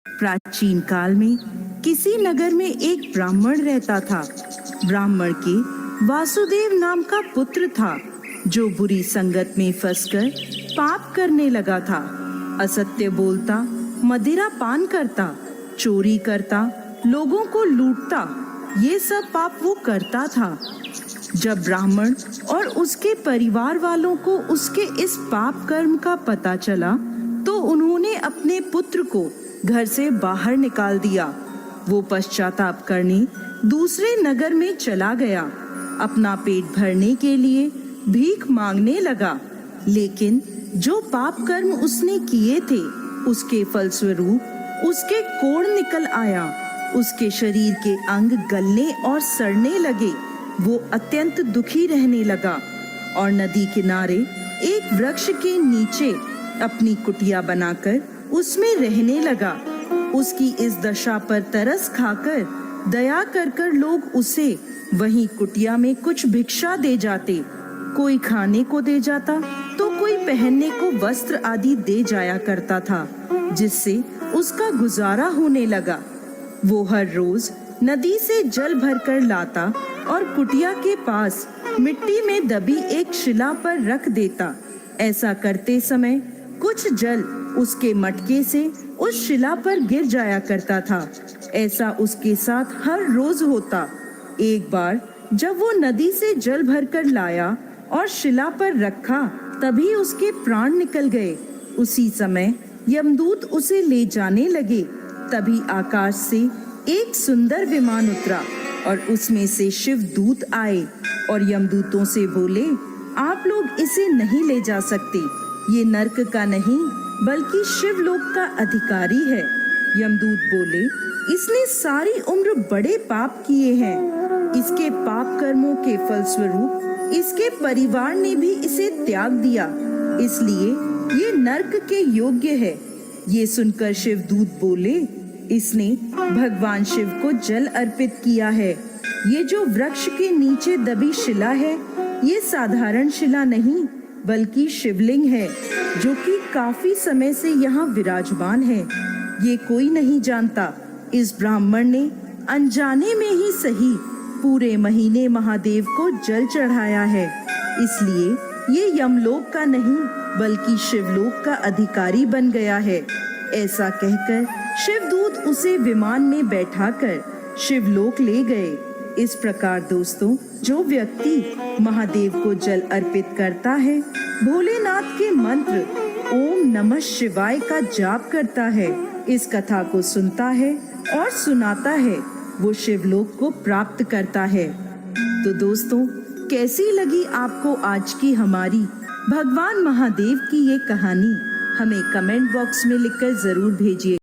प्राचीन काल में किसी नगर में एक ब्राह्मण रहता था। ब्राह्मण के वासुदेव नाम का पुत्र था, जो बुरी संगत में फंसकर पाप करने लगा था। असत्य बोलता, मदिरा पान करता, चोरी करता, लोगों को लूटता, ये सब पाप वो करता था। जब ब्राह्मण और उसके परिवार वालों को उसके इस पाप कर्म का पता चला, तो उन्होंने अपने पुत्र को घर से बाहर निकाल दिया। वो पश्चाताप करने दूसरे नगर में चला गया। अपना पेट भरने के लिए भीख मांगने लगा। लेकिन जो पाप कर्म उसने किए थे, उसके फलस्वरूप उसके कोढ़ निकल आया। उसके शरीर के अंग गलने और सड़ने लगे। वो अत्यंत दुखी रहने लगा और नदी किनारे एक वृक्ष के नीचे अपनी कुटिया बनाकर उसमें रहने लगा। उसकी इस दशा पर तरस खाकर दया कर लोग उसे वहीं कुटिया में कुछ भिक्षा दे जाते। कोई खाने को दे जाता तो कोई पहनने को वस्त्र आदि दे जाया करता था, जिससे उसका गुजारा होने लगा। वो हर रोज नदी से जल भरकर लाता और कुटिया के पास मिट्टी में दबी एक शिला पर रख देता। ऐसा करते समय कुछ जल उसके मटके से उस शिला पर गिर जाया करता था। ऐसा उसके साथ हर रोज होता। एक बार जब वो नदी से जल भरकर लाया और शिला पर रखा, तभी उसके प्राण निकल गए। उसी समय यमदूत उसे ले जाने लगे। तभी आकाश से एक सुंदर विमान उतरा और उसमें से शिव दूत आए और यमदूतों से बोले, आप लोग इसे नहीं ले जा सकते। ये नरक का नहीं बल्कि शिवलोक का अधिकारी है। यमदूत बोले, इसने सारी उम्र बड़े पाप किए हैं। इसके पाप कर्मों के फलस्वरूप इसके परिवार ने भी इसे त्याग दिया, इसलिए ये नरक के योग्य है। ये सुनकर शिवदूत बोले, इसने भगवान शिव को जल अर्पित किया है। ये जो वृक्ष के नीचे दबी शिला है, ये साधारण शिला नहीं बल्कि शिवलिंग है, जो कि काफी समय से यहाँ विराजमान है। ये कोई नहीं जानता। इस ब्राह्मण ने अनजाने में ही सही पूरे महीने महादेव को जल चढ़ाया है, इसलिए ये यमलोक का नहीं बल्कि शिवलोक का अधिकारी बन गया है। ऐसा कहकर शिवदूत उसे विमान में बैठाकर शिवलोक ले गए। इस प्रकार दोस्तों, जो व्यक्ति महादेव को जल अर्पित करता है, भोलेनाथ के मंत्र ओम नमः शिवाय का जाप करता है, इस कथा को सुनता है और सुनाता है, वो शिवलोक को प्राप्त करता है। तो दोस्तों, कैसी लगी आपको आज की हमारी भगवान महादेव की ये कहानी? हमें कमेंट बॉक्स में लिखकर जरूर भेजिए।